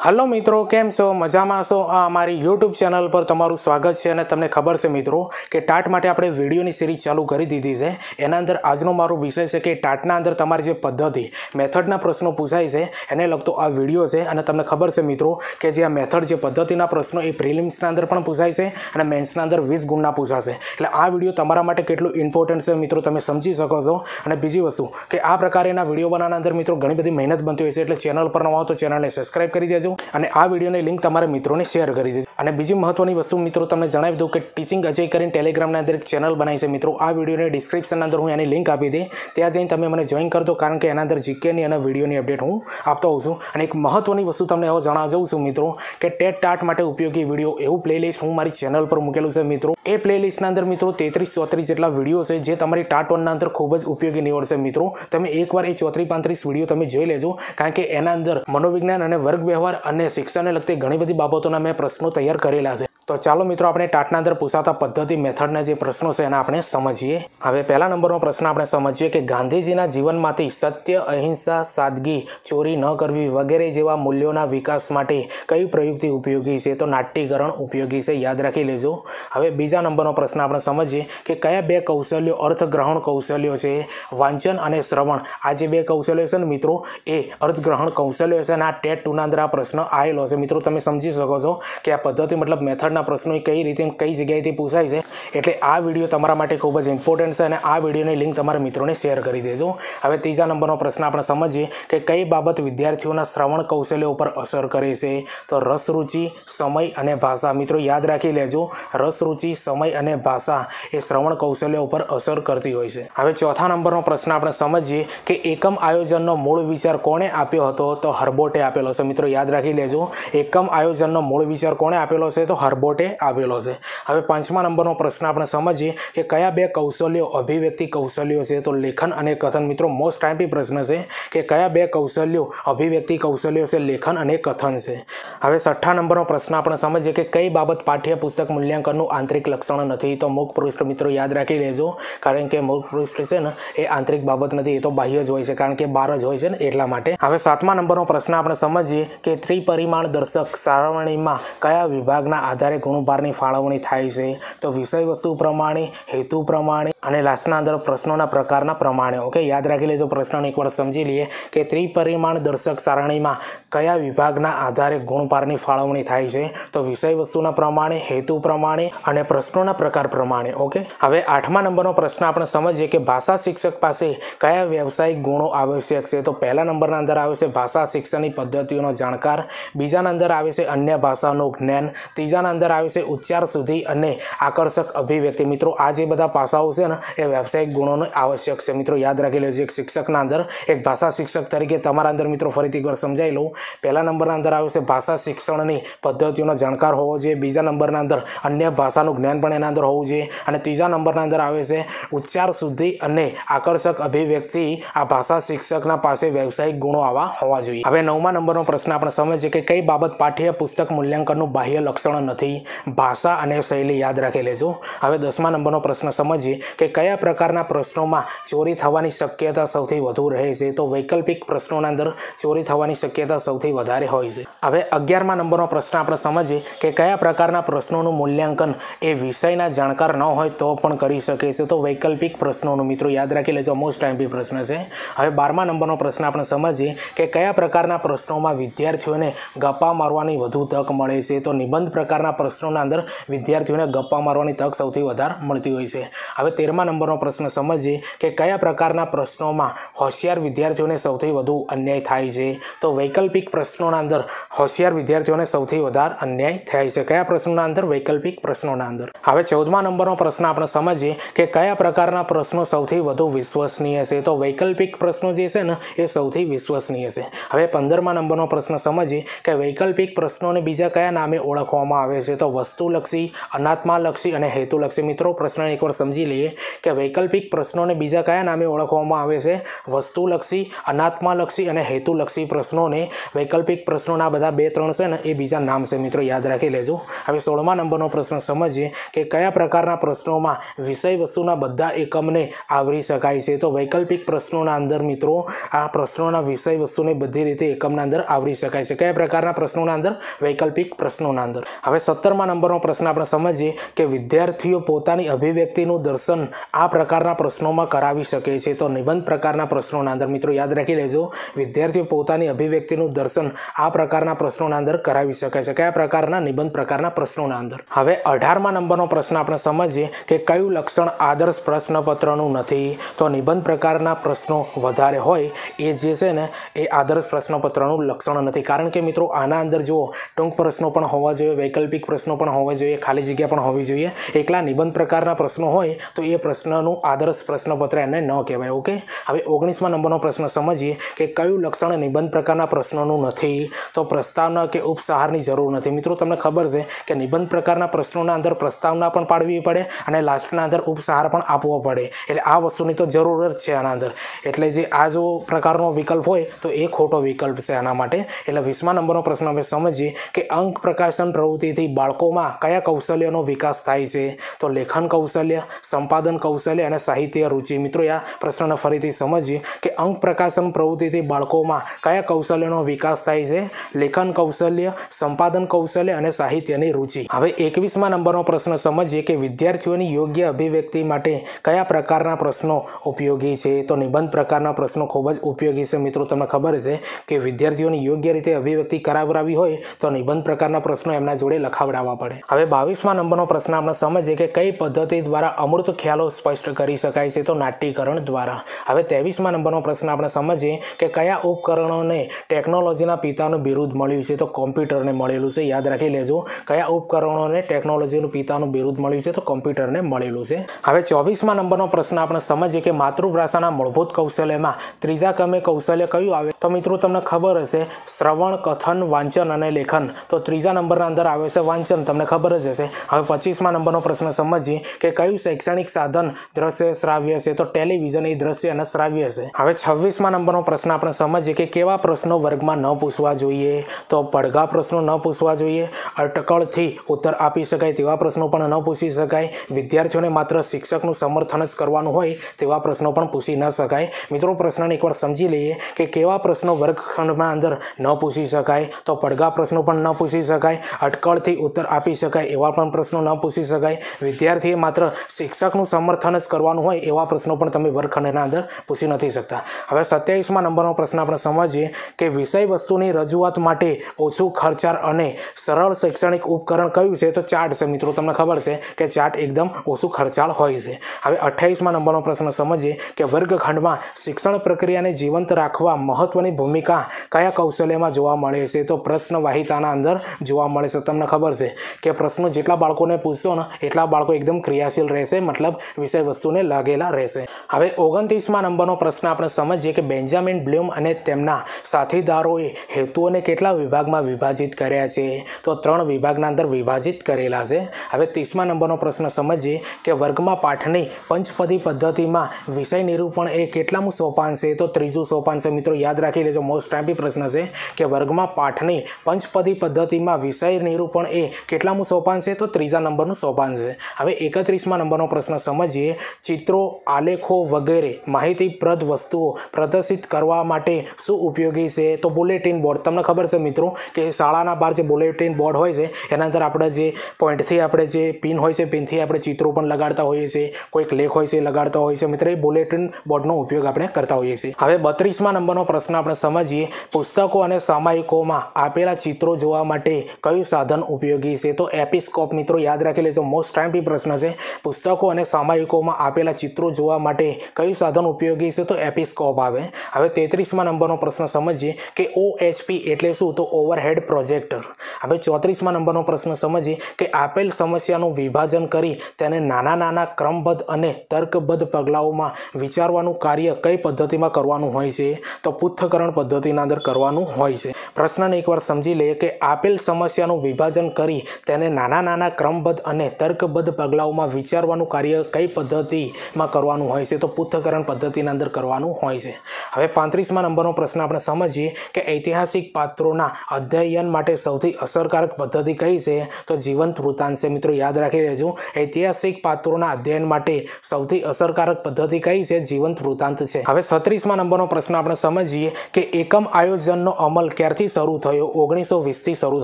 Hello मित्रों, केम छो? मजामां छो? आ अमारी यूट्यूब चैनल पर तमारुं स्वागत है। अने तमने खबर है मित्रों कि टाट माटे आपणे विडियोनी सीरीज चालू करी दीधी है। एना अंदर आजनो मारो विषय है कि टाटना अंदर तमारी जे पद्धति मेथडना प्रश्नों पूछाय छे एने लगतो आ विडियो है। अने तमने खबर है मित्रों कि जे आ मेथड जे पद्धतिना प्रश्नों ए प्रिलिम्सना अंदर पण पूछाय छे अने मेन्सना अंदर 20 गुणना पूछाशे। एटले आ विडियो तमारा माटे केटલું इम्पोर्टન્ટ है मित्रों तमे समजी शको छो। अने बीजी वस्तु कि आ प्रकारेना विडियो बनाववाना अंदर मित्रों घणी बधी मेहनत बनती होय छे। एटले चेनल पर नवा हो तो चेनलने सब्सक्राइब करी देजो અને આ વિડિયોની લિંક તમારા મિત્રોને શેર કરી દેજો। અને બીજી મહત્વની વસ્તુ મિત્રો તમને જણાવી દઉં કે ટીચિંગ અજય કરીને ટેલિગ્રામના અંદર એક ચેનલ બનાવી છે મિત્રો। આ વિડિયોની ડિસ્ક્રિપ્શનના અંદર હું એની લિંક આપી દે, ત્યાં જઈને તમે મને જોઈન કરજો, કારણ કે એના અંદર જીકેની અને વિડિયોની અપડેટ હું આપતો હોઉં છું। અને એક મહત્વની વસ્તુ તમને એવો જણાવવા જાઉં છું મિત્રો કે ટેટ ટાટ માટે ઉપયોગી વિડિયો એવું પ્લેલિસ્ટ હું મારી ચેનલ પર મૂકેલું છે મિત્રો। એ પ્લેલિસ્ટના અંદર મિત્રો 33-34 જેટલા વિડિયો છે જે તમારી ટાટ 1ના અંદર ખૂબ જ ઉપયોગી નીવડશે મિત્રો। તમે એકવાર એ 34-35 વિડિયો તમે જોઈ લેજો, કારણ કે એના અંદર મનોવિજ્ઞાન અને વર્ગ વ્યવહાર અને શિક્ષણને લગતી ઘણી બધી બાબતોના મેં પ્રશ્નો તૈયાર કરેલા છે। તો ચાલો મિત્રો આપણે ટાટના અંદર પૂછાતા પદ્ધતિ મેથડના જે પ્રશ્નો છે એના આપણે સમજીએ। હવે પહેલા નંબરનો પ્રશ્ન આપણે સમજીએ કે ગાંધીજીના જીવનમાંથી સત્ય, અહિંસા, સાદગી, ચોરી ન કરવી વગેરે જેવા મૂલ્યોના વિકાસ માટે કઈ પ્રયુક્તિ ઉપયોગી છે? તો નાટ્યકરણ ઉપયોગી છે, યાદ રાખી લેજો। હવે બીજા નંબરનો પ્રશ્ન આપણે સમજીએ કે કયા બે કૌશલ્યો અર્થગ્રહણ કૌશલ્યો છે? વાંચન અને શ્રવણ। આ જે બે કૌશલ્યો છે ને મિત્રો એ અર્થગ્રહણ કૌશલ્યો છે અને આ ટેટ 2ના અંદર આ પ્રશ્ન આવેલો છે મિત્રો। તમે સમજી શકો છો કે આ પદ્ધતિ મતલબ મેથડના પ્રશ્નો કઈ રીતે કઈ જગ્યાએથી પૂછાય છે। એટલે આ વિડિયો તમારા માટે ખૂબ જ ઇમ્પોર્ટન્ટ છે અને આ વિડિયોની લિંક તમારા મિત્રોને શેર કરી દેજો। હવે ત્રીજા નંબરનો પ્રશ્ન આપણે સમજીએ કે કઈ બાબત વિદ્યાર્થીઓના શ્રવણ કૌશલ્ય ઉપર અસર કરે છે? તો રસ, રુચિ, સમય અને ભાષા। મિત્રો યાદ રાખી લેજો, રસ, રુચિ, સમય અને ભાષા એ શ્રવણ કૌશલ્ય ઉપર અસર કરતી હોય છે। હવે ચોથા નંબરનો પ્રશ્ન આપણે સમજીએ કે એકમ આયોજનનો મૂળ વિચાર કોણે આપ્યો હતો? તો હર્બોટે આપેલો છે મિત્રો, યાદ રાખી લેજો। એકમ આયોજનનો મૂળ વિચાર કોણે આપેલો છે? તો હર્બોટે આપેલો છે। હવે પાંચમા નંબરનો પ્રશ્ન આપણે સમજીએ કે કયા બે કૌશલ્યો અભિવ્યક્તિ કૌશલ્યો છે? તો લેખન અને કથન। મિત્રો મોસ્ટ ટાઈમ્પી પ્રશ્ન છે કે કયા બે કૌશલ્યો અભિવ્યક્તિ કૌશલ્યો છે? લેખન અને કથન છે। હવે છઠ્ઠા નંબરનો પ્રશ્ન આપણે સમજીએ કે કઈ બાબત પાઠ્યપુસ્તક મૂલ્યાંકનનું આંતરિક લક્ષણ નથી? તો મુખ પૃષ્ઠ। મિત્રો યાદ રાખી લેજો, કારણ કે મુખ પૃષ્ઠ છે ને એ આંતરિક બાબત નથી, એ તો બાહ્ય જ હોય છે, કારણ કે બહાર જ હોય છે ને એટલા માટે। હવે સાતમા નંબરનો પ્રશ્ન આપણે સમજીએ કે ત્રિપરિમાણ દર્શક સારવણીમાં કયા વિભાગના આધારે ગુણભારની ફાળવણી થાય છે? તો વિષય વસ્તુ પ્રમાણે, હેતુ પ્રમાણે અને લાસ્ટના અંદર પ્રશ્નોના પ્રકારના પ્રમાણે। ઓકે, યાદ રાખી લેજો। પ્રશ્નને એકવાર સમજી લઈએ કે ત્રિપરિમાણ દર્શક સારણીમાં કયા વિભાગના આધારે ગુણભારની ફાળવણી થાય છે? તો વિષય વસ્તુના પ્રમાણે, હેતુ પ્રમાણે અને પ્રશ્નોના પ્રકાર પ્રમાણે। ઓકે, હવે આઠમા નંબરનો પ્રશ્ન આપણે સમજીએ કે ભાષા શિક્ષક પાસે કયા વ્યવસાયિક ગુણો આવશ્યક છે? તો પહેલા નંબરના અંદર આવે છે ભાષા શિક્ષણની પદ્ધતિઓનો જાણકાર, બીજાના અંદર આવે છે અન્ય ભાષાનું જ્ઞાન, ત્રીજાના અંદર આવે છે ઉચ્ચાર સુધી અને આકર્ષક અભિવ્યક્તિ। મિત્રો આ જે બધા પાસાઓ છે ને એ વ્યવસાયિક ગુણોનો આવશ્યક છે મિત્રો, યાદ રાખી લેજો। એક શિક્ષકના અંદર, એક ભાષા શિક્ષક તરીકે તમારા અંદર મિત્રો ફરીથી એકવાર સમજાવી લઉં। પહેલા નંબરના અંદર આવે છે ભાષા શિક્ષણની પદ્ધતિઓનો જાણકાર હોવો જોઈએ, બીજા નંબરના અંદર અન્ય ભાષાનું જ્ઞાન પણ એના અંદર હોવું જોઈએ અને ત્રીજા નંબરના અંદર આવે છે ઉચ્ચાર શુદ્ધિ અને આકર્ષક અભિવ્યક્તિ। આ ભાષા શિક્ષકના પાસે વ્યવસાયિક ગુણો આવા હોવા જોઈએ। હવે નવમા નંબરનો પ્રશ્ન આપણે સમજીએ કે કઈ બાબત પાઠ્ય પુસ્તક મૂલ્યાંકનનું બાહ્ય લક્ષણ નથી? ભાષા અને શૈલી, યાદ રાખી લેજો। હવે 10મા નંબરનો પ્રશ્ન સમજીએ કે કયા પ્રકારના પ્રશ્નોમાં ચોરી થવાની શક્યતા સૌથી વધુ રહે છે? તો વૈકલ્પિક પ્રશ્નોના અંદર ચોરી થવાની શક્યતા સૌથી વધારે હોય છે। હવે 11મા નંબરનો પ્રશ્ન આપણે સમજીએ કે કયા પ્રકારના પ્રશ્નોનું મૂલ્યાંકન એ વિષયના જાણકાર ન હોય તો પણ કરી શકે છે? તો વૈકલ્પિક પ્રશ્નોનું। મિત્રો યાદ રાખી લેજો, મોસ્ટ ટાઈમ્પી પ્રશ્ન છે। હવે 12મા નંબરનો પ્રશ્ન આપણે સમજીએ કે કયા પ્રકારના પ્રશ્નોમાં વિદ્યાર્થીઓને ગપ્પા મારવાની વધુ તક મળે છે? તો નિબંધ પ્રકારના પ્રશ્નોના અંદર વિદ્યાર્થીઓને ગપ્પા મારવાની તક સૌથી વધારે મળતી હોય છે। હવે 13મા નંબરનો પ્રશ્ન સમજીએ કે કયા પ્રકારના પ્રશ્નોમાં હોશિયાર વિદ્યાર્થીઓને સૌથી વધુ અન્યાય થાય છે? તો વૈકલ્પિક પ્રશ્નોના અંદર હોશિયાર વિદ્યાર્થીઓને સૌથી વધારે અન્યાય થાય છે। કયા પ્રશ્નોના અંદર? વૈકલ્પિક પ્રશ્નોના અંદર। હવે 14મા નંબરનો પ્રશ્ન આપણે સમજીએ કે કયા પ્રકારના પ્રશ્નો સૌથી વધુ વિશ્વસનીય છે? તો વૈકલ્પિક પ્રશ્નો જે છે ને એ સૌથી વિશ્વસનીય છે। હવે 15મા નંબરનો પ્રશ્ન સમજીએ કે વૈકલ્પિક પ્રશ્નોને બીજા કયા નામે ઓળખવામાં આવે છે? છે તો વસ્તુલક્ષી, અનાત્માલક્ષી અને હેતુલક્ષી। મિત્રો પ્રશ્ન એકવાર સમજી લઈએ કે વૈકલ્પિક પ્રશ્નોને બીજા કયા નામે ઓળખવામાં આવે છે? વસ્તુલક્ષી, અનાત્માલક્ષી અને હેતુલક્ષી પ્રશ્નોને વૈકલ્પિક પ્રશ્નોના બધા 2-3 છે ને એ બીજા નામ છે મિત્રો, યાદ રાખી લેજો। હવે 16મા નંબરનો પ્રશ્ન સમજીએ કે કયા પ્રકારના પ્રશ્નોમાં વિષય વસ્તુના બધા એકમને આવરી શકાય છે? તો વૈકલ્પિક પ્રશ્નોના અંદર મિત્રો આ પ્રશ્નોના વિષય વસ્તુને બધી રીતે એકમના અંદર આવરી શકાય છે। કયા પ્રકારના પ્રશ્નોના અંદર? વૈકલ્પિક પ્રશ્નોના અંદર। હવે 17મા નંબરનો પ્રશ્ન આપણે સમજીએ કે વિદ્યાર્થીઓ પોતાની અભિવ્યક્તિનું દર્શન આ પ્રકારના પ્રશ્નોમાં કરાવી શકે છે? તો નિબંધ પ્રકારના પ્રશ્નોના અંદર મિત્રો યાદ રાખી લેજો, વિદ્યાર્થીઓ પોતાની અભિવ્યક્તિનું દર્શન આ પ્રકારના પ્રશ્નોના અંદર કરાવી શકે છે। કયા પ્રકારના? નિબંધ પ્રકારના પ્રશ્નોના અંદર। હવે 18મા નંબરનો પ્રશ્ન આપણે સમજીએ કે કયું લક્ષણ આદર્શ પ્રશ્નપત્રનું નથી? તો નિબંધ પ્રકારના પ્રશ્નો વધારે હોય એ જે છે ને એ આદર્શ પ્રશ્નપત્રનું લક્ષણ નથી, કારણ કે મિત્રો આના અંદર જુઓ ટૂંક પ્રશ્નો પણ હોવા જોઈએ, વૈકલ્પિક પ્રશ્નો પણ હોવા જોઈએ, ખાલી જગ્યા પણ હોવી જોઈએ। એકલા નિબંધ પ્રકારના પ્રશ્નો હોય તો એ પ્રશ્નનું આદર્શ પ્રશ્નપત્ર એને ન કહેવાય। ઓકે, હવે 19મા નંબરનો પ્રશ્ન સમજીએ કે કયું લક્ષણ નિબંધ પ્રકારના પ્રશ્નોનું નથી? તો પ્રસ્તાવના કે ઉપસહારની જરૂર નથી। મિત્રો તમને ખબર છે કે નિબંધ પ્રકારના પ્રશ્નોના અંદર પ્રસ્તાવના પણ પાડવી પડે અને લાસ્ટના અંદર ઉપસહાર પણ આપવો પડે, એટલે આ વસ્તુની તો જરૂર જ છે આના અંદર। એટલે જે આ જો પ્રકારનો વિકલ્પ હોય તો એ ખોટો વિકલ્પ છે આના માટે। એટલે 20મા નંબરનો પ્રશ્ન હવે સમજીએ કે અંક પ્રકાશન પ્રવૃત્તિથી બાળકોમાં કયા કૌશલ્યનો વિકાસ થાય છે? તો લેખન કૌશલ્ય, સંપાદન કૌશલ્ય અને સાહિત્ય રુચિ। મિત્રો આ પ્રશ્નને ફરીથી સમજીએ કે અંક પ્રકાશન પ્રવૃત્તિથી બાળકોમાં કયા કૌશલ્યનો વિકાસ થાય છે? લેખન કૌશલ્ય, સંપાદન કૌશલ્ય અને સાહિત્યની રુચિ। હવે 21મા નંબરનો પ્રશ્ન સમજીએ કે વિદ્યાર્થીઓની યોગ્ય અભિવ્યક્તિ માટે કયા પ્રકારના પ્રશ્નો ઉપયોગી છે? તો નિબંધ પ્રકારના પ્રશ્નો ખૂબ જ ઉપયોગી છે। મિત્રો તમને ખબર છે કે વિદ્યાર્થીઓની યોગ્ય રીતે અભિવ્યક્તિ કરાવરાવી હોય તો નિબંધ પ્રકારના પ્રશ્નો એમના જોડે લખાવડાવવા પડે। હવે 22મા નંબરનો પ્રશ્ન આપણે સમજીએ કે કઈ પદ્ધતિ દ્વારા અમૂર્ત ખ્યાલો સ્પષ્ટ કરી શકાય છે? તો નાટ્યકરણ દ્વારા। હવે 23મા નંબરનો પ્રશ્ન આપણે સમજીએ કે કયા ઉપકરણોને ટેકનોલોજીના પિતાનું બિરુદ મળ્યું છે? તો કોમ્પ્યુટરને મળેલું છે, યાદ રાખી લેજો। કયા ઉપકરણોને ટેકનોલોજીનું પિતાનું બિરુદ મળ્યું છે? તો કોમ્પ્યુટરને મળેલું છે। હવે 24મા નંબરનો પ્રશ્ન આપણે સમજીએ કે માતૃભાષાના મૂળભૂત કૌશલ્યમાં ત્રીજા ક્રમે કૌશલ્ય કયું આવે? તો મિત્રો તમને ખબર હશે શ્રવણ, કથન, વાંચન અને લેખન। તો ત્રીજા નંબરના અંદર આવે છે વાંચન, તમને ખબર જ હશે। હવે 25મા નંબરનો પ્રશ્ન સમજીએ કે કયું શૈક્ષણિક સાધન દ્રશ્ય શ્રાવ્ય છે? તો ટેલિવિઝન એ દ્રશ્ય અને શ્રાવ્ય છે। હવે 26મા નંબરનો પ્રશ્ન આપણે સમજીએ કે કેવા પ્રશ્નો વર્ગમાં ન પૂછવા જોઈએ? તો પડઘા પ્રશ્નો ન પૂછવા જોઈએ, અટકળથી ઉત્તર આપી શકાય તેવા પ્રશ્નો પણ ન પૂછી શકાય, વિદ્યાર્થીઓને માત્ર શિક્ષકનું સમર્થન જ કરવાનું હોય તેવા પ્રશ્નો પણ પૂછી ન શકાય। મિત્રો પ્રશ્નને એકવાર સમજી લઈએ કે કેવા પ્રશ્નો વર્ગખંડમાં અંદર ન પૂછી શકાય? તો પડઘા પ્રશ્નો પણ ન પૂછી શકાય, અટકળથી ઉત્તર આપી શકાય એવા પણ પ્રશ્નો ન પૂછી શકાય, વિદ્યાર્થીએ માત્ર શિક્ષકનું સમર્થન જ કરવાનું હોય એવા પ્રશ્નો પણ તમે વર્ગખંડના અંદર પૂછી નથી શકતા। હવે 27મા નંબરનો પ્રશ્ન આપણે સમજીએ કે વિષય વસ્તુની રજૂઆત માટે ઓછું ખર્ચાળ અને સરળ શૈક્ષણિક ઉપકરણ કયું છે? તો ચાર્ટ છે। મિત્રો તમને ખબર છે કે ચાર્ટ એકદમ ઓછું ખર્ચાળ હોય છે। હવે 28મા નંબરનો પ્રશ્ન સમજીએ કે વર્ગખંડમાં શિક્ષણ પ્રક્રિયાને જીવંત રાખવા મહત્વની ભૂમિકા કયા કૌશલ્યમાં જોવા મળે છે? તો પ્રશ્નવાહિતાના અંદર જોવા મળે છે। તમને ખબર છે કે પ્રશ્નો જેટલા બાળકોને પૂછશો ને એટલા બાળકો એકદમ ક્રિયાશીલ રહેશે, મતલબ વિષય વસ્તુને લાગેલા રહેશે। હવે 29મા નંબરનો પ્રશ્ન આપણે સમજીએ કે બેન્જામિન બ્લૂમ અને તેમના સાથીદારોએ હેતુઓને કેટલા વિભાગમાં વિભાજિત કર્યા છે? તો 3 વિભાગના અંદર વિભાજિત કરેલા છે। હવે 30મા નંબરનો પ્રશ્ન સમજીએ કે વર્ગમાં પાઠની પંચપદી પદ્ધતિમાં વિષય નિરૂપણ એ કેટલામું સોપાન છે? તો 3જું સોપાન છે। મિત્રો યાદ રાખી લેજો, મોસ્ટ ટાઈમ્પી પ્રશ્ન છે કે વર્ગમાં પાઠની પંચપદી પદ્ધતિમાં વિષય નિરૂપણ એ કેટલામું સોપાન છે? તો 3જા નંબરનું સોપાન છે। હવે 31મા નંબરનો પ્રશ્ન સમજીએ ચિત્રો, આલેખો વગેરે માહિતીપ્રદ વસ્તુઓ પ્રદર્શિત કરવા માટે શું ઉપયોગી છે? તો બુલેટિન બોર્ડ। તમને ખબર છે મિત્રો કે શાળાના બહાર જે બુલેટિન બોર્ડ હોય છે એના અંદર આપણે જે પોઈન્ટથી આપણે જે પિન હોય છે પિનથી આપણે ચિત્રો પણ લગાડતા હોઈએ છીએ, કોઈક લેખ હોય છે લગાડતા હોઈએ છીએ। મિત્રો એ બુલેટિન બોર્ડનો ઉપયોગ આપણે કરતા હોઈએ છીએ। હવે 32મા નંબરનો પ્રશ્ન આપણે સમજીએ પુસ્તકો અને સામાયિકોમાં આપેલા ચિત્રો જોવા માટે કયું સાધન ઉપયોગી છે? તો એપિસ્કોપ। મિત્રો યાદ રાખી લેજો, મોસ્ટ ટાઈમ્પી પ્રશ્ન છે। પુસ્તકો અને સામાયિકોમાં આપેલા ચિત્રો જોવા માટે કયું સાધન ઉપયોગી છે? તો એપિસ્કોપ આવે। હવે 33મા નંબરનો પ્રશ્ન સમજીએ કે OHP એટલે શું? તો ઓવરહેડ પ્રોજેક્ટર। હવે 34મા નંબરનો પ્રશ્ન સમજીએ કે આપેલ સમસ્યાનું વિભાજન કરી તેને નાના નાના ક્રમબદ્ધ અને તર્કબદ્ધ પગલાઓમાં વિચારવાનું કાર્ય કઈ પદ્ધતિમાં કરવાનું હોય છે? તો પૃથ્થકરણ પદ્ધતિના અંદર કરવાનું હોય છે। પ્રશ્નને એકવાર સમજી લઈએ કે આપેલ સમસ્યાનું વિભાજન કરી તેને નાના નાના ક્રમબદ્ધ અને તર્કબદ્ધ પગલાઓમાં વિચારવાનું કાર્ય કઈ પદ્ધતિમાં કરવાનું હોય છે? તો પૃથ્થકરણ પદ્ધતિના અંદર કરવાનું હોય છે. હવે 35મા નંબરનો પ્રશ્ન આપણે સમજીએ કે ઐતિહાસિક પાત્રોના અધ્યયન માટે સૌથી અસરકારક પદ્ધતિ કઈ છે? તો જીવંત વૃત્તાંત છે. મિત્રો યાદ રાખી લેજો, ઐતિહાસિક પાત્રોના અધ્યયન માટે સૌથી અસરકારક પદ્ધતિ કઈ છે? જીવંત વૃત્તાંત છે. હવે 36મા નંબરનો પ્રશ્ન આપણે સમજીએ કે એકમ આયોજનનો અમલ ક્યારથી શરૂ થયો? 1920થી શરૂ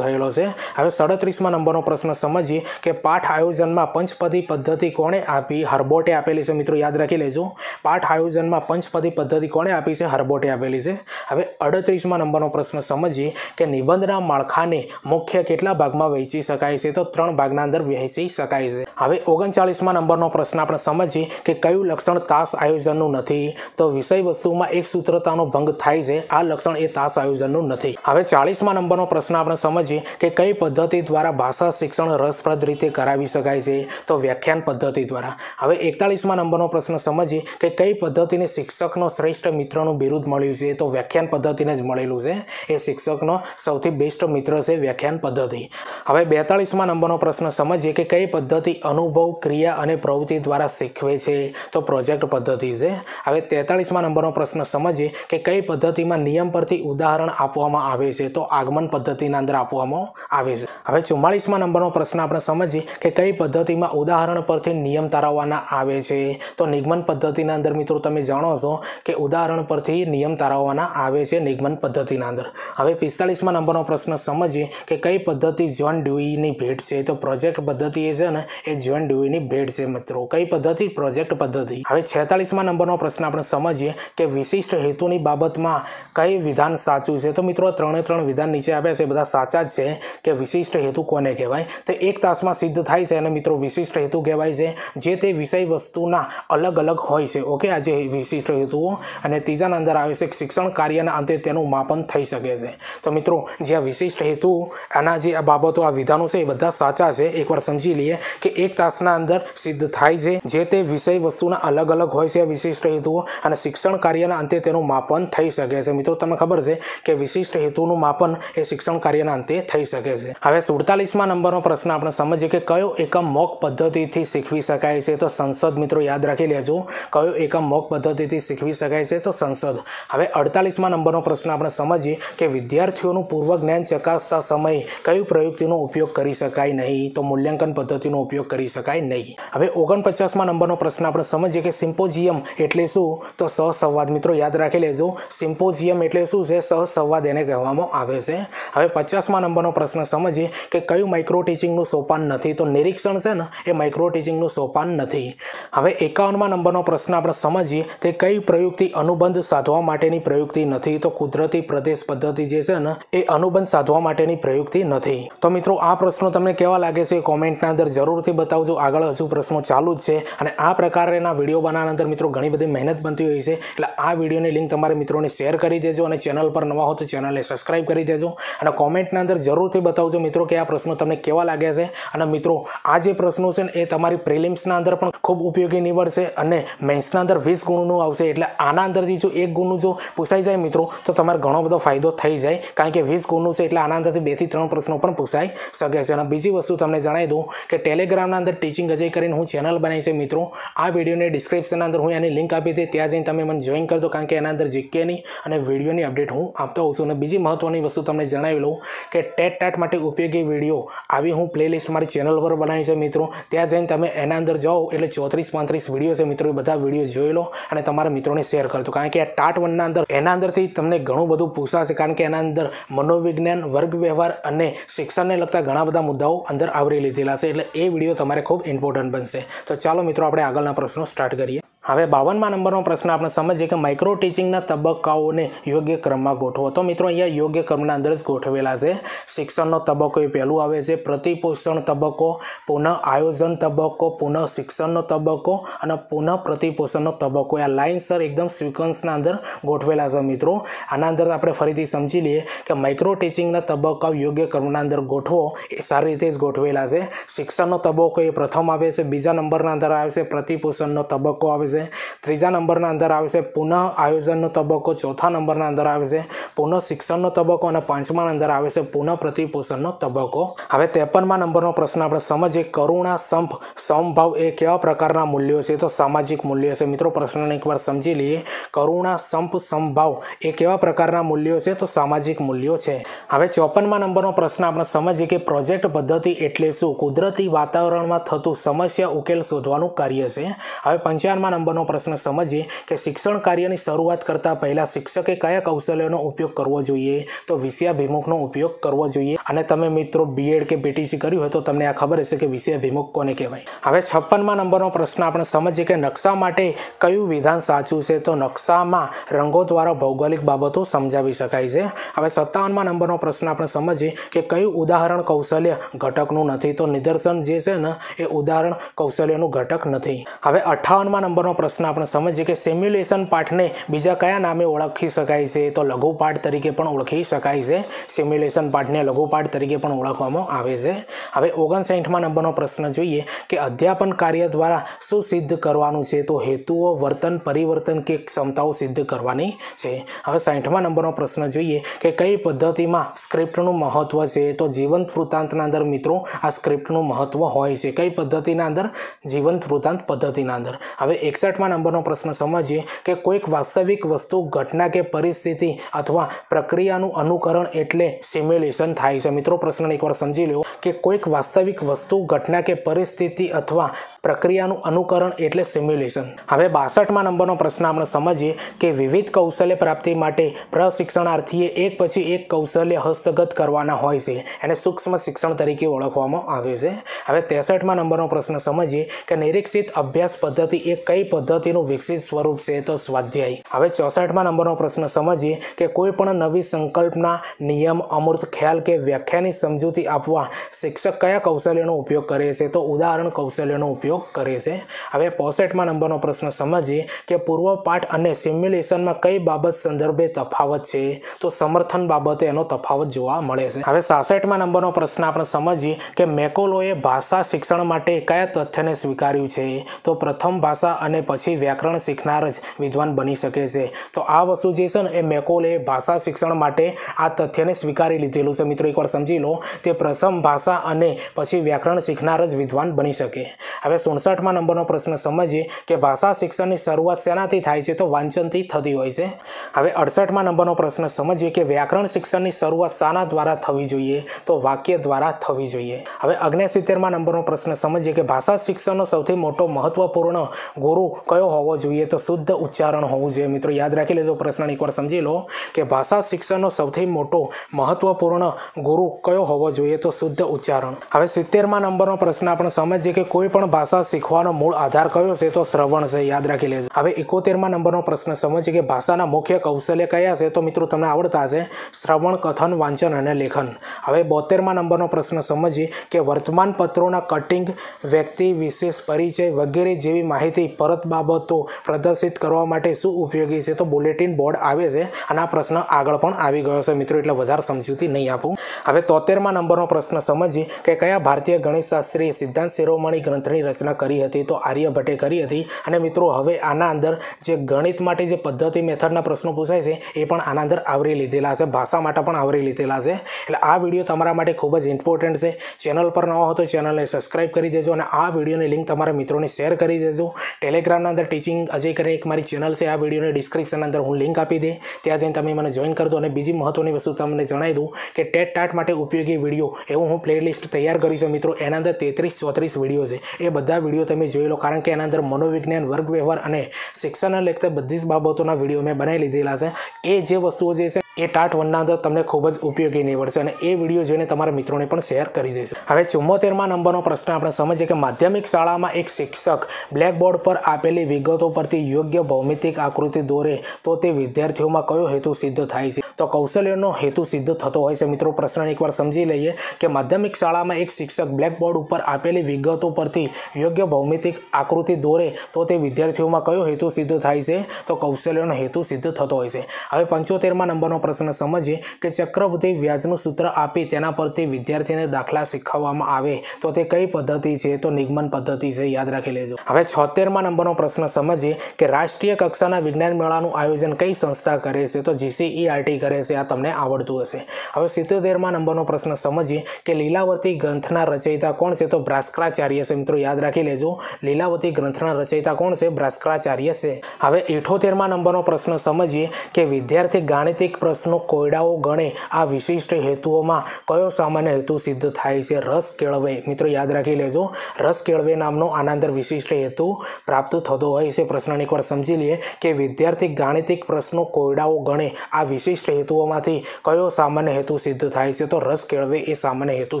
થયેલો છે. હવે 37મા નંબરનો પ્રશ્ન સમજીએ કે પાઠ આયોજનમાં પંચપદી પદ્ધતિ કોણે આપી? હર્બોટે આપેલી છે. મિત્રો યાદ રાખી લેજો, પાઠ આયોજનમાં પંચપદી પદ્ધતિ કોણે આપી છે? હર્બોટે આપેલી છે. હવે 38મા નંબરનો પ્રશ્ન સમજીએ કે નિબંધના માળખાને મુખ્ય કેટલા ભાગમાં વહેંચી શકાય છે? તો 3 ભાગના અંદર વહેંચી શકાય છે. હવે 39મા નંબરનો પ્રશ્ન આપણે સમજીએ કે કયું લક્ષણ તાસ આયોજનનું નથી? તો વિષય વસ્તુમાં એક સૂત્રતાનો ભંગ થાય છે, આ લક્ષણ એ તાસ આયોજનનું નથી. હવે 40મા નંબરનો પ્રશ્ન આપણે સમજીએ કે કઈ પદ્ધતિ દ્વારા ભાષા શિક્ષણ રસપ્રદ રીતે કરાવી શકાય છે? તો વ્યાખ્યાન પદ્ધતિ દ્વારા. હવે 41મા નંબરનો પ્રશ્ન સમજીએ કે કઈ પદ્ધતિને શિક્ષકનો શ્રેષ્ઠ મિત્રનું બિરુદ મળ્યું છે? તો વ્યાખ્યાન પદ્ધતિને જ મળેલું છે. એ શિક્ષકનો સૌથી બેસ્ટ મિત્ર છે વ્યાખ્યાન પદ્ધતિ. હવે 42મા નંબરનો પ્રશ્ન સમજીએ કે કઈ પદ્ધતિ અનુભવ, ક્રિયા અને પ્રવૃત્તિ દ્વારા શીખવે છે? તો પ્રોજેક્ટ પદ્ધતિ છે. હવે 43મા નંબરનો પ્રશ્ન સમજીએ કે કઈ પદ્ધતિમાં નિયમ પરથી ઉદાહરણ આપવામાં આવે છે? તો આગમન પદ્ધતિના અંદર આપવામાં આવે છે. હવે 44મા નંબરનો પ્રશ્ન આપણે સમજીએ કે કઈ પદ્ધતિમાં ઉદાહરણ પરથી નિયમ તારવવાના આવે છે? તો નિગમન પદ્ધતિના અંદર મિત્રો તમે જાણો છો કે ઉદાહરણ પરથી નિયમ તારવવાના આવે છે નિગમન પદ્ધતિના અંદર. હવે 45મા નંબરનો પ્રશ્ન સમજીએ કે કઈ પદ્ધતિ જ્હોન ડ્યુઈની ભેટ છે? તો પ્રોજેક્ટ પદ્ધતિ એ છે ને એ જ્હોન ડ્યુઈની ભેટ છે મિત્રો. કઈ પદ્ધતિ? પ્રોજેક્ટ પદ્ધતિ. હવે 46મા નંબરનો પ્રશ્ન આપણે સમજીએ કે વિશિષ્ટ હેતુની બાબતમાં કઈ વિધાન સાચું છે? તો મિત્રો 3 વિધાન નીચે આપ્યા છે, બધા સાચા જ છે. કે વિશિષ્ટ હેતુ કોને કહેવાય? તો 1 તાસમાં સિદ્ધ થાય છે અને મિત્રો વિશિષ્ટ હેતુ કહેવાય છે જે તે વિષય વસ્તુના અલગ અલગ હોય છે. ઓકે, આ જે વિશિષ્ટ હેતુઓ. અને ત્રીજાના અંદર આવે છે શિક્ષણ કાર્યના અંતે તેનું માપન થઈ શકે છે. તો મિત્રો જે આ વિશિષ્ટ હેતુ આના જે આ બાબતો આ વિધાનો છે એ બધા સાચા છે. એકવાર સમજી લઈએ કે 1 તાસના અંદર સિદ્ધ થાય છે જે તે વિષય વસ્તુના અલગ અલગ હોય છે વિશિષ્ટ હેતુઓ, અને શિક્ષણ કાર્યના અંતે તેનું માપન થઈ શકે છે. મિત્રો તમને ખબર છે કે વિશિષ્ટ હેતુનું માપન એ શિક્ષણ કાર્યના અંતે થઈ શકે છે. હવે 47મા નંબરનો પ્રશ્ન આપણે સમજીએ કે કયો એકમ મોક પદ્ધતિથી શીખવી શકાય છે? તો સંસદ. મિત્રો યાદ રાખી લેજો, કયો એકમ મોક પદ્ધતિથી શીખવી શકાય છે? તો સંસદ. હવે 48મા નંબરનો પ્રશ્ન આપણે સમજીએ કે વિદ્યાર્થીઓનું પૂર્વ જ્ઞાન ચકાસતા સમયે કઈ પ્રયુક્તિનો ઉપયોગ કરી શકાય નહીં? તો મૂલ્યાંકન પદ્ધતિનો ઉપયોગ કરી શકાય નહીં. હવે 49મા નંબરનો પ્રશ્ન આપણે સમજીએ કે સિમ્પોઝિયમ એટલે શું? તો સહસંવાદ. મિત્રો યાદ રાખી લેજો, સિમ્પોઝિયમ એટલે શું છે? સહસંવાદ એને કહેવામાં આવે છે. હવે 50મા નંબરનો પ્રશ્ન સમજીએ કે કયું માઇક્રો ટીચિંગનું સોપાન નથી? તો નિરીક્ષણ છે ને એ માઇક્રો ટીચિંગનું સોપાન નથી. હવે 51મા નંબરનો પ્રશ્ન આપણે સમજીએ તે કઈ પ્રયુક્તિ અનુબંધ સાધવા માટેની પ્રયુક્તિ નથી? તો કુદરતી પ્રદેશ પદ્ધતિ જે છે ને એ અનુબંધ સાધવા માટેની પ્રયુક્તિ નથી. તો મિત્રો આ પ્રશ્નો તમને કેવા લાગે છે કોમેન્ટના અંદર જરૂરથી બતાવજો. આગળ હજુ પ્રશ્નો ચાલુ જ છે અને આ પ્રકારના વિડીયો બનાવવાના અંદર મિત્રો ઘણી બધી મહેનત બનતી હોય છે. એટલે આ વિડીયોની લિંક તમારે મિત્રોને શેર કરી દેજો અને ચેનલ પર નવા હો તો ચેનલને સબસ્ક્રાઇબ કરી દેજો અને કોમેન્ટના અંદર જરૂરથી બતાવજો મિત્રો કે આ પ્રશ્નો તમને કેવા લાગ્યા છે. અને મિત્રો આ જે પ્રશ્નો છે ને એ તમારી પ્રિલિમ્સના અંદર પણ ખૂબ ઉપયોગી નીવડશે અને મેન્સના અંદર 20 ગુણનું આવશે. એટલે આના અંદરથી જો 1 ગુણનું જો પૂછાઈ જાય મિત્રો તો તમારે ઘણો બધો ફાયદો થઈ જાય, કારણ કે 20 ગુણનું છે એટલે આના અંદરથી 2 થી 3 પ્રશ્નો પણ પૂછાઈ શકે છે. અને બીજી વસ્તુ તમને જણાવી દઉં કે ટેલિગ્રામના અંદર ટીચિંગ અજય કરીને હું ચેનલ બનાવી છે મિત્રો. આ વિડીયોની ડિસ્ક્રિપ્શનના અંદર હું એની લિંક આપી હતી, ત્યાં જઈને તમે મને જોઈન કરજો, કારણ કે એના અંદર જીકેની અને વિડીયોની અપડેટ હું આપતો હોઉં છું. અને બીજી મહત્વની વસ્તુ તમને જણાવી લઉં કે ટેટ માટે ઉપયોગી વિડીયો આવી હું પ્લેલિસ્ટ મારી ચેનલ પર બનાવી છે મિત્રો. ત્યાં જઈને તમે એના અંદર જાઓ એટલે 34-35 વિડીયો છે મિત્રો, એ બધા વિડીયો જોઈ લો અને તમારા મિત્રોને શેર કરજો, કારણ કે આ ટાટ 1ના અંદર એના અંદરથી તમને ઘણું બધું પૂછાશે, કારણ કે એના અંદર મનોવિજ્ઞાન, વર્ગ વ્યવહાર અને શિક્ષણને લગતા ઘણા બધા મુદ્દાઓ અંદર આવરી લીધેલા છે. એટલે એ વિડીયો તમારે ખૂબ ઇમ્પોર્ટન્ટ બનશે. તો ચાલો મિત્રો આપણે આગળના પ્રશ્નો સ્ટાર્ટ કરીએ. હવે 52મા નંબરનો પ્રશ્ન આપણે સમજીએ કે માઇક્રો ટીચિંગના તબક્કાઓને યોગ્ય ક્રમમાં ગોઠવો. તો મિત્રો અહીંયા યોગ્ય ક્રમના અંદર જ ગોઠવેલા છે. શિક્ષણનો તબક્કો એ પહેલું આવે છે, પ્રતિપોષણ તબક્કો, પુનઃ આયોજન તબક્કો, પુનઃ શિક્ષણનો તબક્કો અને પુનઃ પ્રતિપોષણનો તબક્કો. આ લાઇનસર એકદમ સિક્વન્સના અંદર ગોઠવેલા છે મિત્રો. આના અંદર આપણે ફરીથી સમજી લઈએ કે માઇક્રો ટીચિંગના તબક્કાઓ યોગ્ય ક્રમના અંદર ગોઠવો એ સારી રીતે જ ગોઠવેલા છે. શિક્ષણનો તબક્કો એ પ્રથમ આવે છે, બીજા નંબરના અંદર આવે છે પ્રતિપોષણનો તબક્કો આવે છે, છે। ત્રીજા નંબરના અંદર આવે છે પુનઃ આયોજનનો તબક્કો, ચોથા નંબરના અંદર આવે છે પુનઃ શિક્ષણનો તબક્કો અને પાંચમા અંદર આવે છે પુનઃ પ્રતિપોષણનો તબક્કો। હવે 53મા નંબરનો પ્રશ્ન આપણે સમજીએ, કરુણા, સંપ, સમભાવ એ કેવા પ્રકારના મૂલ્યો છે? તો સામાજિક મૂલ્ય છે। મિત્રો પ્રશ્નને એકવાર સમજી લઈએ। કરુણા, સંપ, સમભાવ એ કેવા પ્રકારના મૂલ્યો છે? તો સામાજિક મૂલ્યો છે। હવે 54મા નંબરનો પ્રશ્ન આપણે સમજીએ કે પ્રોજેક્ટ પદ્ધતિ એટલે શું? કુદરતી વાતાવરણમાં થતું સમસ્યા ઉકેલ શોધવાનું કાર્ય છે। હવે 55મા નંબરનો પ્રશ્ન સમજીએ કે શિક્ષણ કાર્યની શરૂઆત કરતા પહેલા શિક્ષકે કયા કૌશલ્યોનો ઉપયોગ કરવો જોઈએ? તો વિષયાભિમુખનો ઉપયોગ કરવો જોઈએ। અને તમે મિત્રો બીએડ કે પીટીસી કર્યું હોય તો તમને આ ખબર હશે કે વિષયાભિમુખ કોને કહેવાય। હવે 56મા નંબરનો પ્રશ્ન આપણે સમજીએ કે નકશા માટે કયું વિધાન સાચું છે? તો નકશામાં રંગો દ્વારા ભૌગોલિક બાબતો સમજાવી શકાય છે। હવે 57મા નંબરનો પ્રશ્ન આપણે સમજીએ કે કયું ઉદાહરણ કૌશલ્ય ઘટકનું નથી? તો નિદર્શન જે છે ને એ ઉદાહરણ કૌશલ્યનું ઘટક નથી। હવે 58મા નંબરનો પ્રશ્ન આપણે સમજીએ કે સિમ્યુલેશન પાઠને બીજા કયા નામે ઓળખી શકાય છે? તો લઘુપાઠ તરીકે પણ ઓળખી શકાય છે। સિમ્યુલેશન પાઠને લઘુપાઠ તરીકે પણ ઓળખવામાં આવે છે। હવે 59મા નંબરનો પ્રશ્ન જોઈએ કે અધ્યાપન કાર્ય દ્વારા શું સિદ્ધ કરવાનું છે? તો હેતુઓ, વર્તન, પરિવર્તન કે ક્ષમતાઓ સિદ્ધ કરવાની છે। હવે 60મા નંબરનો પ્રશ્ન જોઈએ કે કઈ પદ્ધતિમાં સ્ક્રિપ્ટનું મહત્વ છે? તો જીવંત વૃત્તાંતના અંદર મિત્રો આ સ્ક્રિપ્ટનું મહત્વ હોય છે। કઈ પદ્ધતિના અંદર? જીવંત વૃત્તાંત પદ્ધતિના અંદર। હવે 61મા નંબરનો પ્રશ્ન સમજીએ કે કોઈક વાસ્તવિક વસ્તુ, ઘટના કે પરિસ્થિતિ અથવા પ્રક્રિયાનું અનુકરણ એટલે સિમ્યુલેશન થાય છે। મિત્રો પ્રશ્નને એકવાર સમજી લો કે કોઈક વાસ્તવિક વસ્તુ, ઘટના કે પરિસ્થિતિ અથવા પ્રક્રિયાનું અનુકરણ એટલે સિમ્યુલેશન। હવે 62મા નંબરનો પ્રશ્ન આપણે સમજીએ કે વિવિધ કૌશલ્ય પ્રાપ્તિ માટે પ્રશિક્ષણાર્થીએ એક પછી એક કૌશલ્ય હસ્તગત કરવાના હોય છે, એને સૂક્ષ્મ શિક્ષણ તરીકે ઓળખવામાં આવે છે। હવે 63મા નંબરનો પ્રશ્ન સમજીએ કે નિરીક્ષિત અભ્યાસ પદ્ધતિ એ કઈ પદ્ધતિનું વિકસિત સ્વરૂપ છે? તો સ્વાધ્યાય। હવે 64મા નંબરનો પ્રશ્ન સમજીએ કે કોઈ પણ નવી સંકલ્પના, નિયમ, અમૂર્ત ખ્યાલ કે વ્યાખ્યાની સમજૂતી આપવા શિક્ષક કયા કૌશલ્યનો ઉપયોગ કરે છે? તો ઉદાહરણ કૌશલ્યનો ઉપયોગ કરે છે। હવે 65મા નંબરનો પ્રશ્ન સમજીએ કે પૂર્વ પાઠ અને સિમ્યુલેશનમાં કઈ બાબત સંદર્ભે તફાવત છે? તો સમર્થન બાબતે એનો તફાવત જોવા મળે છે। હવે 66મા નંબરનો પ્રશ્ન આપણે સમજીએ કે મેકોલોએ ભાષા શિક્ષણ માટે કયા તથ્યને સ્વીકાર્યું છે? તો પ્રથમ ભાષા અને પછી વ્યાકરણ શીખનાર જ વિદ્વાન બની શકે છે। તો આ વસ્તુ જે છે ને એ મેકોલે ભાષા શિક્ષણ માટે આ તથ્યને સ્વીકારી લીધેલું છે। મિત્રો એકવાર સમજી લો, તે પ્રથમ ભાષા અને પછી વ્યાકરણ શીખનાર જ વિદ્વાન બની શકે। હવે 67મા નંબરનો પ્રશ્ન સમજીએ કે ભાષા શિક્ષણની શરૂઆત શેનાથી થાય છે? તો વાંચનથી થતી હોય છે। હવે 68મા નંબરનો પ્રશ્ન સમજીએ કે વ્યાકરણ શિક્ષણની શરૂઆત શાના દ્વારા થવી જોઈએ? તો વાક્ય દ્વારા થવી જોઈએ। હવે 69મા નંબરનો પ્રશ્ન સમજીએ કે ભાષા શિક્ષણનો સૌથી મોટો મહત્વપૂર્ણ ગુરુ કયો હોવો જોઈએ? તો શુદ્ધ ઉચ્ચારણ હોવું જોઈએ। મિત્રો યાદ રાખી લેજો, પ્રશ્ન એકવાર સમજી લો કે ભાષા શિક્ષણનો સૌથી મોટો મહત્વપૂર્ણ ગુરુ કયો હોવો જોઈએ? તો શુદ્ધ ઉચ્ચારણ। હવે 70મા નંબરનો પ્રશ્ન આપણે સમજીએ કે કોઈ પણ ભાષા શીખવાનો મૂળ આધાર કયો છે? તો શ્રવણ છે, યાદ રાખી લેજો। હવે 71મા નંબરનો પ્રશ્ન સમજીએ કે ભાષાના મુખ્ય કૌશલ્ય કયા છે? તો મિત્રો તમને આવડતા હશે, શ્રવણ, કથન, વાંચન અને લેખન। હવે 72મા નંબરનો પ્રશ્ન સમજીએ કે વર્તમાન પત્રોના કટિંગ, વ્યક્તિ વિશેષ પરિચય વગેરે જેવી માહિતી પરત બાબતો પ્રદર્શિત કરવા માટે શું ઉપયોગી છે? તો બુલેટિન બોર્ડ આવે છે અને આ પ્રશ્ન આગળ પણ આવી ગયો છે મિત્રો, એટલે વધારે સમજૂતી નહીં આપું। હવે 73મા નંબરનો પ્રશ્ન સમજીએ કે કયા ભારતીય ગણિતશાસ્ત્રીએ સિદ્ધાંત શિરોમણી ગ્રંથની રચના કરી હતી? તો આર્યભટ્ટે કરી હતી। અને મિત્રો હવે આના અંદર જે ગણિત માટે જે પદ્ધતિ મેથડના પ્રશ્નો પૂછાય છે એ પણ આના અંદર આવરી લીધેલા છે, ભાષા માટે પણ આવરી લીધેલા છે। એટલે આ વિડીયો તમારા માટે ખૂબ જ ઇમ્પોર્ટન્ટ છે। ચેનલ પર નવા હો તો ચેનલને સબસ્ક્રાઇબ કરી દેજો અને આ વિડીયોની લિંક તમારા મિત્રોને શેર કરી દેજો। ટેલિગ્રામના અંદર ટીચિંગ અજય કરીને એક મારી ચેનલ છે, આ વિડીયોની ડિસ્ક્રિપ્શન અંદર હું લિંક આપી દે, ત્યાં જઈને તમે મને જોઈન કરી દો। અને બીજી મહત્વની વસ્તુ તમને જણાવી દઉં કે ટેટ ટાટ માટે ઉપયોગી વિડીયો એવું હું પ્લેલિસ્ટ તૈયાર કરી છે મિત્રો, એના અંદર 33-34 વિડીયો છે, એ બધા વિડીયો તમે જોઈ લો, કારણ કે એના અંદર મનોવિજ્ઞાન, વર્ગ વ્યવહાર અને શિક્ષણને લગતા બધી જ બાબતોના વિડીયો મેં બનાવી લીધેલા છે। એ જે વસ્તુઓ જે છે એ ટાટ 1ના અંદર તમને ખૂબ જ ઉપયોગી નીવડશે અને એ વિડીયો જોઈને તમારા મિત્રોને પણ શેર કરી દેજો। હવે 74મા નંબરનો પ્રશ્ન આપણે સમજીએ કે માધ્યમિક શાળામાં એક શિક્ષક બ્લેકબોર્ડ પર આપેલી વિગતો પરથી યોગ્ય ભૌમિતિક આકૃતિ દોરે તો તે વિદ્યાર્થીઓમાં કયો હેતુ સિદ્ધ થાય છે? તો કૌશલ્યનો હેતુ સિદ્ધ થતો હોય છે। મિત્રો પ્રશ્ન એકવાર સમજી લઈએ કે માધ્યમિક શાળામાં એક શિક્ષક બ્લેકબોર્ડ ઉપર આપેલી વિગતો પરથી યોગ્ય ભૌમિતિક આકૃતિ દોરે તો તે વિદ્યાર્થીઓમાં કયો હેતુ સિદ્ધ થાય છે? તો કૌશલ્યનો હેતુ સિદ્ધ થતો હોય છે। હવે 75મા નંબરનો પ્રશ્ન સમજીએ કે ચક્રવૃદ્ધિ વ્યાજનું સૂત્ર આપી તેના પરથી વિદ્યાર્થીને દાખલા શીખવવામાં આવે તો તે કઈ પદ્ધતિ છે? તો નિગમન પદ્ધતિ છે, યાદ રાખી લેજો. હવે 76મા નંબરનો પ્રશ્ન સમજીએ કે રાષ્ટ્રીય કક્ષાના વિજ્ઞાન મેળાનું આયોજન કઈ સંસ્થા કરે છે? તો GCERT કરે છે. આ તમને આવડતું હશે. હવે 77મા નંબરનો પ્રશ્ન સમજીએ કે લીલાવતી ગ્રંથના રચયિતા કોણ છે? તો ભાસ્કરાચાર્ય છે. મિત્રો યાદ રાખી લેજો, લીલાવતી ગ્રંથના રચયિતા કોણ છે? ભાસ્કરાચાર્ય છે. હવે 78મા નંબરનો પ્રશ્ન સમજીએ કે વિદ્યાર્થી ગાણિતિક પ્રશ્નો કોયડાઓ ગણે આ વિશિષ્ટ હેતુઓમાં કયો સામાન્ય હેતુ સિદ્ધ થાય છે? રસ કેળવે. મિત્રો યાદ રાખી લેજો, રસ કેળવે નામનો આના અંદર વિશિષ્ટ હેતુ પ્રાપ્ત થતો હોય છે. પ્રશ્નને એકવાર સમજી લઈએ કે વિદ્યાર્થી ગાણિતિક પ્રશ્નો કોયડાઓ ગણે આ વિશિષ્ટ હેતુઓમાંથી કયો સામાન્ય હેતુ સિદ્ધ થાય છે? તો રસ કેળવે એ સામાન્ય હેતુ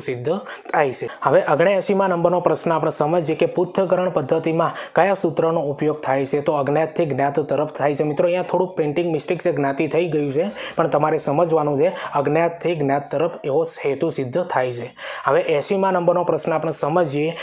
સિદ્ધ થાય છે. હવે 79મા નંબરનો પ્રશ્ન આપણે સમજીએ કે પૃથ્થકરણ પદ્ધતિમાં કયા સૂત્રનો ઉપયોગ થાય છે? તો અજ્ઞાતથી જ્ઞાત તરફ થાય છે. મિત્રો અહીંયા થોડુંક પ્રિન્ટિંગ મિસ્ટેક છે, જ્ઞાતિ થઈ ગયું છે, પણ તમારે સમજવાનું છે અજ્ઞાતથી જ્ઞાત તરફ એવો હેતુ સિદ્ધ થાય છે. હવે 80મા નંબરનો પ્રશ્ન આપણે સમજીએ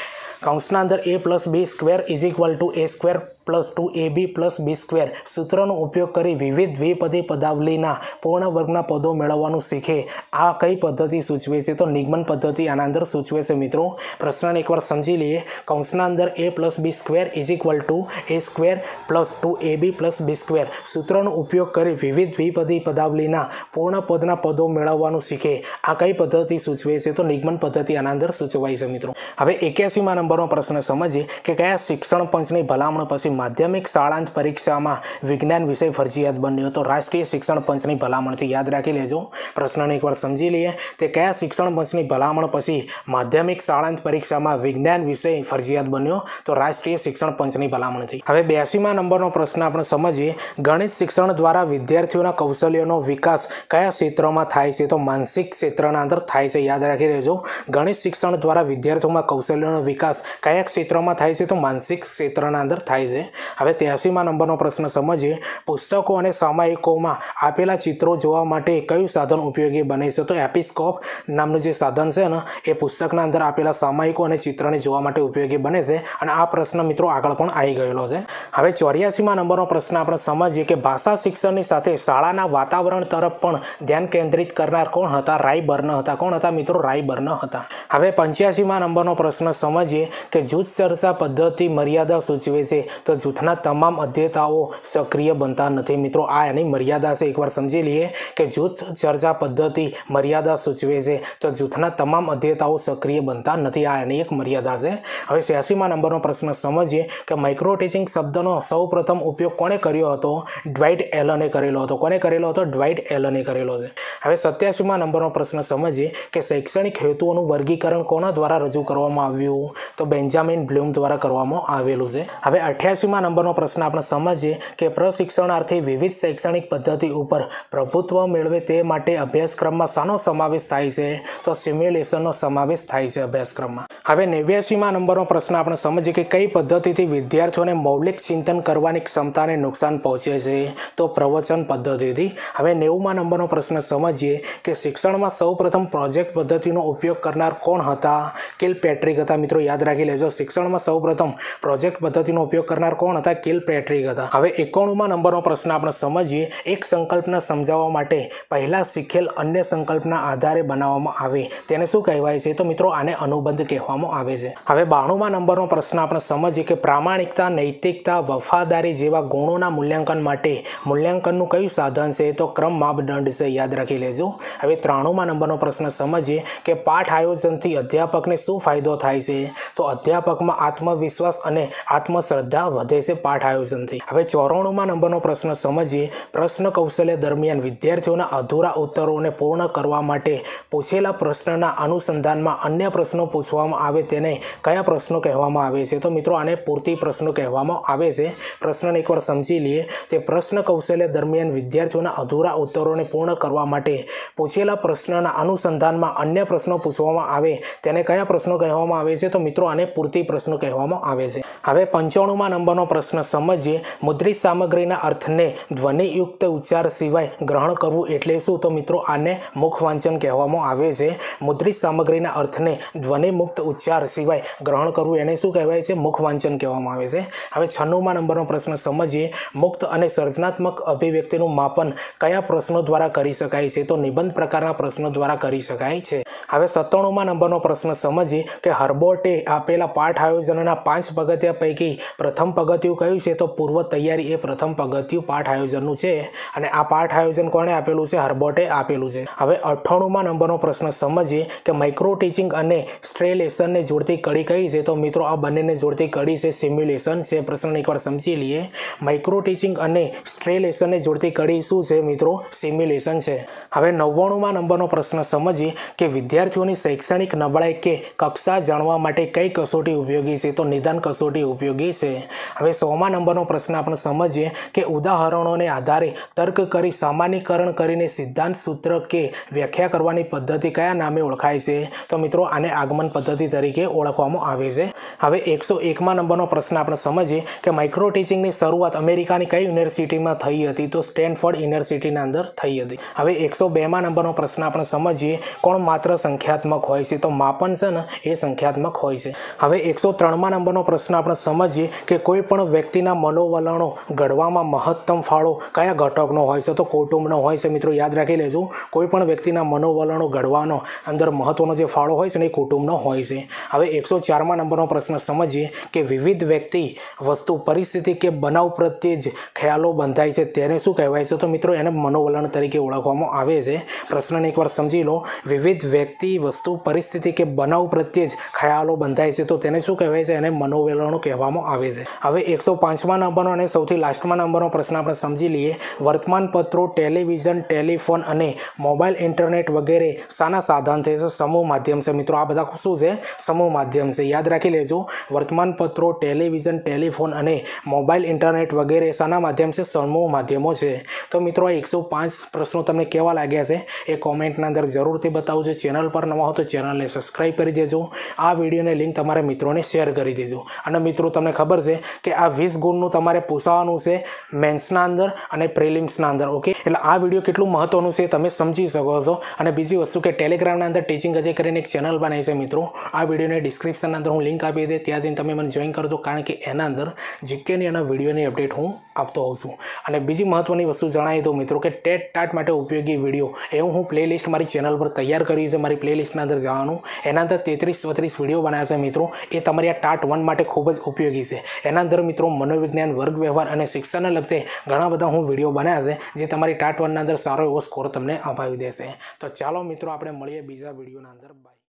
કૌંસના અંદર a+b² = a² + 2ab + b² સૂત્રનો ઉપયોગ કરી વિવિધ દ્વિપદી પદાવલીના પૂર્ણ વર્ગના પદો મેળવવાનું શીખે આ કઈ પદ્ધતિ સૂચવે છે? તો નિગમન પદ્ધતિ આના અંદર સૂચવે છે. મિત્રો પ્રશ્નને એકવાર સમજી લઈએ. કૌંસના અંદર a+b² = a² + 2ab + b² સૂત્રનો ઉપયોગ કરી વિવિધ દ્વિપદી પદાવલીના પૂર્ણ પદના પદો મેળવવાનું શીખે આ કઈ પદ્ધતિ સૂચવે છે? તો નિગમન પદ્ધતિ આના અંદર સૂચવાય છે. મિત્રો હવે 81મા નંબરનો પ્રશ્ન સમજીએ કે કયા શિક્ષણ પંચની ભલામણ પછી માધ્યમિક શાળાંત પરીક્ષામાં વિજ્ઞાન વિષય ફરજિયાત બન્યો? તો રાષ્ટ્રીય શિક્ષણ પંચની ભલામણથી. યાદ રાખી લેજો, પ્રશ્નને એકવાર સમજી લઈએ. તે કયા શિક્ષણ પંચની ભલામણ પછી માધ્યમિક શાળાંત પરીક્ષામાં વિજ્ઞાન વિષય ફરજિયાત બન્યો? તો રાષ્ટ્રીય શિક્ષણ પંચની ભલામણથી. હવે 82મા નંબરનો પ્રશ્ન આપણે સમજીએ ગણિત શિક્ષણ દ્વારા વિદ્યાર્થીઓના કૌશલ્યોનો વિકાસ કયા ક્ષેત્રમાં થાય છે? તો માનસિક ક્ષેત્રના અંદર થાય છે. યાદ રાખી લેજો, ગણિત શિક્ષણ દ્વારા વિદ્યાર્થીઓમાં કૌશલ્યોનો વિકાસ કયા ક્ષેત્રમાં થાય છે? તો માનસિક ક્ષેત્રના અંદર થાય છે. હવે 83મા નંબરનો પ્રશ્ન સમજીએ પુસ્તકો અને સામાયિકોમાં આપેલા ચિત્રો જોવા માટે કયું સાધન ઉપયોગી બને છે? તો એપિસ્કોપ નામનું જે સાધન છે ને એ પુસ્તકના અંદર આપેલા સામાયિકો અને ચિત્રને જોવા માટે ઉપયોગી બને છે. અને આ પ્રશ્ન મિત્રો આગળ પણ આવી ગયેલો છે. હવે 84મા નંબરનો પ્રશ્ન આપણે સમજીએ કે ભાષા શિક્ષણની સાથે શાળાના વાતાવરણ તરફ પણ ધ્યાન કેન્દ્રિત કરનાર કોણ હતા? રાયબર્ન હતા. કોણ હતા મિત્રો? રાયબર્ન હતા. હવે 85મા નંબરનો પ્રશ્ન સમજીએ કે જૂથ ચર્ચા પદ્ધતિ મર્યાદા સૂચવે છે. તો જૂથના તમામ અધ્યતાઓ સક્રિય બનતા નથી. મિત્રો આ એની મર્યાદા છે. એકવાર સમજી લઈએ કે જૂથ ચર્ચા પદ્ધતિ મર્યાદા સૂચવે છે તો જૂથના તમામ અધ્યતાઓ સક્રિય બનતા નથી. આ એની એક મર્યાદા છે. હવે 86મા નંબરનો પ્રશ્ન સમજીએ કે માઇક્રો ટીચિંગ શબ્દનો સૌપ્રથમ ઉપયોગ કોણે કર્યો હતો? ડ્વાઇટ એલને કરેલો હતો. કોને કરેલો હતો? ડ્વાઇટ એલને કરેલો છે. હવે 87મા નંબરનો પ્રશ્ન સમજીએ કે શૈક્ષણિક હેતુઓનું વર્ગીકરણ કોના દ્વારા રજૂ કરવામાં આવ્યું? તો બેન્જામિન બ્લૂમ દ્વારા કરવામાં આવેલું છે. હવે 88મા નંબરનો પ્રશ્ન આપણે સમજીએ કે પ્રશિક્ષણાર્થી વિવિધ શૈક્ષણિક પદ્ધતિ ઉપર પ્રભુત્વ મેળવે તે માટે અભ્યાસક્રમમાં શાનો સમાવેશ થાય છે? તો સિમ્યુલેશનનો સમાવેશ થાય છે અભ્યાસક્રમમાં. હવે 89મા નંબરનો પ્રશ્ન આપણે સમજીએ કે કઈ પદ્ધતિથી વિદ્યાર્થીઓને મૌલિક ચિંતન કરવાની ક્ષમતાને નુકસાન પહોંચે છે? તો પ્રવચન પદ્ધતિથી. હવે 90મા નંબરનો પ્રશ્ન સમજીએ કે શિક્ષણમાં સૌપ્રથમ પ્રોજેક્ટ પદ્ધતિનો ઉપયોગ કરનાર કોણ હતા? કિલપેટ્રિક હતા. મિત્રો યાદ રાખી લેજો, શિક્ષણમાં સૌપ્રથમ પ્રોજેક્ટ પદ્ધતિનો ઉપયોગ કરનાર કોણ હતા? કિલપેટ્રિક હતા. હવે 91મા નંબરનો પ્રશ્ન આપણે સમજીએ એક સંકલ્પના સમજાવવા માટે પહેલા શીખેલ અન્ય સંકલ્પના આધારે બનાવવામાં આવે તેને શું કહેવાય છે? તો મિત્રો આને અનુબંધ કહેવામાં આવે છે. હવે 92મા નંબરનો પ્રશ્ન આપણે સમજીએ કે પ્રામાણિકતા, નૈતિકતા, વફાદારી જેવા ગુણોના મૂલ્યાંકન માટે મૂલ્યાંકનનું કયું સાધન છે? તો ક્રમ માપદંડ છે. યાદ રાખી લેજો. હવે 93મા નંબરનો પ્રશ્ન સમજીએ કે પાઠ આયોજનથી અધ્યાપકને શું ફાયદો થાય છે? તો અધ્યાપકમાં આત્મવિશ્વાસ અને આત્મશ્રદ્ધા વધે છે પાઠ આયોજનથી. હવે 94મા નંબરનો પ્રશ્ન સમજીએ પ્રશ્ન કૌશલ્ય દરમિયાન વિદ્યાર્થીઓના અધૂરા ઉત્તરોને પૂર્ણ કરવા માટે પૂછેલા પ્રશ્નના અનુસંધાનમાં અન્ય પ્રશ્નો પૂછવામાં આવે તેને કયા પ્રશ્નો કહેવામાં આવે છે? તો મિત્રો આને પૂરતી પ્રશ્નો કહેવામાં આવે છે. પ્રશ્નને એકવાર સમજી લઈએ. તે પ્રશ્ન કૌશલ્ય દરમિયાન વિદ્યાર્થીઓના અધૂરા ઉત્તરોને પૂર્ણ કરવા માટે પૂછેલા પ્રશ્નના અનુસંધાનમાં અન્ય પ્રશ્નો પૂછવામાં આવે તેને કયા પ્રશ્નો કહેવામાં આવે છે? તો મિત્રો આને પૂરતી પ્રશ્નો કહેવામાં આવે છે. હવે 95મા નંબરનો પ્રશ્ન સમજીએ મુદ્રિત સામગ્રીના અર્થને ધ્વનિયુક્ત ઉચ્ચાર સિવાય ગ્રહણ કરવું એટલે શું? તો મિત્રો આને મુખ વાંચન કહેવામાં આવે છે. મુદ્રિત સામગ્રીના અર્થને ધ્વનિમુક્ત ઉચ્ચાર સિવાય ગ્રહણ કરવું એને શું કહેવાય છે? મુખ વાંચન કહેવામાં આવે છે. હવે 96મા નંબરનો પ્રશ્ન સમજીએ. મુક્ત અને સર્જનાત્મક અભિવ્યક્તિનું માપન કયા પ્રશ્નો દ્વારા કરી શકાય છે? તો નિબંધ પ્રકારના પ્રશ્નો દ્વારા કરી શકાય છે. હવે 97મા નંબરનો પ્રશ્ન સમજીએ કે હર્બર્ટે આપેલા પાઠ આયોજનના 5 પગથિયા પૈકી પ્રથમ પગથિયું કયું છે? તો પૂર્વ તૈયારી એ પ્રથમ પગથિયું પાઠ આયોજનનું છે અને આ પાઠ આયોજન કોણે આપેલું છે? હર્બર્ટે આપેલું છે. હવે 98મા નંબરનો પ્રશ્ન સમજીએ કે માઇક્રો ટીચિંગ અને સ્ટ્રેલેશનને જોડતી કડી કઈ છે? તો મિત્રો આ બંનેને જોડતી કડી છે સિમ્યુલેશન છે. પ્રશ્ન એકવાર સમજી લઈએ. માઇક્રો ટીચિંગ અને સ્ટ્રેલેશનને જોડતી કડી શું છે મિત્રો? સિમ્યુલેશન છે. હવે 99મા નંબરનો પ્રશ્ન સમજીએ કે વિદ્યાર્થીઓની શૈક્ષણિક નબળાઈ કે કક્ષા જાણવા માટે કઈ કસોટી ઉપયોગી છે? તો નિદાન કસોટી ઉપયોગી છે. હવે 100મા નંબરનો પ્રશ્ન આપણે સમજીએ કે ઉદાહરણોને આધારે તર્ક કરી સામાન્યકરણ કરીને સિદ્ધાંત સૂત્ર કે વ્યાખ્યા કરવાની પદ્ધતિ કયા નામે ઓળખાય છે? તો મિત્રો આને આગમન પદ્ધતિ તરીકે ઓળખવામાં આવે છે. હવે 101મા નંબરનો પ્રશ્ન આપણે સમજીએ કે માઇક્રો ટીચિંગની શરૂઆત અમેરિકાની કઈ યુનિવર્સિટીમાં થઈ હતી? તો સ્ટેનફોર્ડ યુનિવર્સિટીના અંદર થઈ હતી. હવે 102મા નંબરનો પ્રશ્ન આપણે સમજીએ કોણ માત્ર સંખ્યાત્મક હોય છે? તો માપન છે ને એ સંખ્યાત્મક હોય છે. હવે 103મા નંબરનો પ્રશ્ન આપણે સમજીએ કે કોઈ પણ વ્યક્તિના મનોવલણો ઘડવામાં મહત્તમ ફાળો કયા ઘટકનો હોય છે? તો કુટુંબનો હોય છે. મિત્રો યાદ રાખી લેજો, કોઈ પણ વ્યક્તિના મનોવલણો ઘડવાનો અંદર મહત્વનો જે ફાળો હોય છે ને એ કુટુંબનો હોય છે. હવે 104મા નંબરનો પ્રશ્ન સમજીએ કે વિવિધ વ્યક્તિ, વસ્તુ, પરિસ્થિતિ કે બનાવ પ્રત્યે જ ખ્યાલો બંધાય છે તેને શું કહેવાય છે? તો મિત્રો એને મનોવલણ તરીકે ઓળખવામાં આવે છે. પ્રશ્નને એકવાર સમજી લો. વિવિધ વ્યક્તિ, વસ્તુ, પરિસ્થિતિ કે બનાવ પ્રત્યે જ ખ્યાલો બંધાય છે તો તેને શું કહેવાય છે? એને મનોવલણો કહેવામાં આવે છે. હવે 105મા નંબરનો અને સૌથી લાસ્ટમાં નંબરનો પ્રશ્ન આપણે સમજી લઈએ. વર્તમાનપત્રો, ટેલિવિઝન, ટેલિફોન અને મોબાઈલ ઇન્ટરનેટ વગેરે શાના સાધન છે? સમૂહ માધ્યમ છે. મિત્રો આ બધા શું છે? સમૂહ માધ્યમ છે. યાદ રાખી લેજો. વર્તમાનપત્રો, ટેલિવિઝન, ટેલિફોન અને મોબાઈલ ઇન્ટરનેટ વગેરે શાના માધ્યમ છે? સમૂહ માધ્યમો છે. તો મિત્રો આ 105 પ્રશ્નો તમને કેવા લાગ્યા છે એ કોમેન્ટના અંદર જરૂરથી બતાવજો. ચેનલ પર નવા હો તો ચેનલને સબસ્ક્રાઈબ કરી દેજો. આ વિડીયોની લિંક તમારા મિત્રોને શેર કરી દેજો. અને મિત્રો તમને ખબર છે કે આ 20 ગુણનું તમારે પૂછવાનું છે મેન્સના અંદર અને પ્રિલિમ્સના અંદર. ઓકે, એટલે આ વિડીયો કેટલું મહત્વનું છે તમે સમજી શકો છો. અને બીજી વસ્તુ કે ટેલિગ્રામના અંદર ટીચિંગ અજય કરીને એક ચેનલ બનાવી છે મિત્રો. આ વિડીયોને ડિસ્ક્રિપ્શનના અંદર હું લિંક આપી દે, ત્યાં જઈને તમે મને જોઈન કરજો, કારણ કે એના અંદર જીકેની અને વિડીયોની અપડેટ હું આપતો હોઉં છું. અને બીજી મહત્વની વસ્તુ જણાવી દઉં મિત્રો કે ટેટ ટાટ માટે ઉપયોગી વિડીયો એવું હું પ્લેલિસ્ટ મારી ચેનલ પર તૈયાર કરી છે. મારી પ્લેલિસ્ટના અંદર જવાનું, એના અંદર 33-34 વિડીયો બનાવ્યા છે મિત્રો. એ તમારી આ ટાટ 1 માટે ખૂબ જ ઉપયોગી છે. એના અંદર મિત્રો મનોવિજ્ઞાન, વર્ગ વ્યવહાર અને શિક્ષણને લગતે ઘણા બધા હું વિડીયો બનાવ્યા છે જે તમારી ટાટ 1ના અંદર સારો એવો સ્કોર તમને અપાવી દેશે. તો ચાલો મિત્રો આપણે મળીએ બીજા વિડીયોના અંદર. બાય.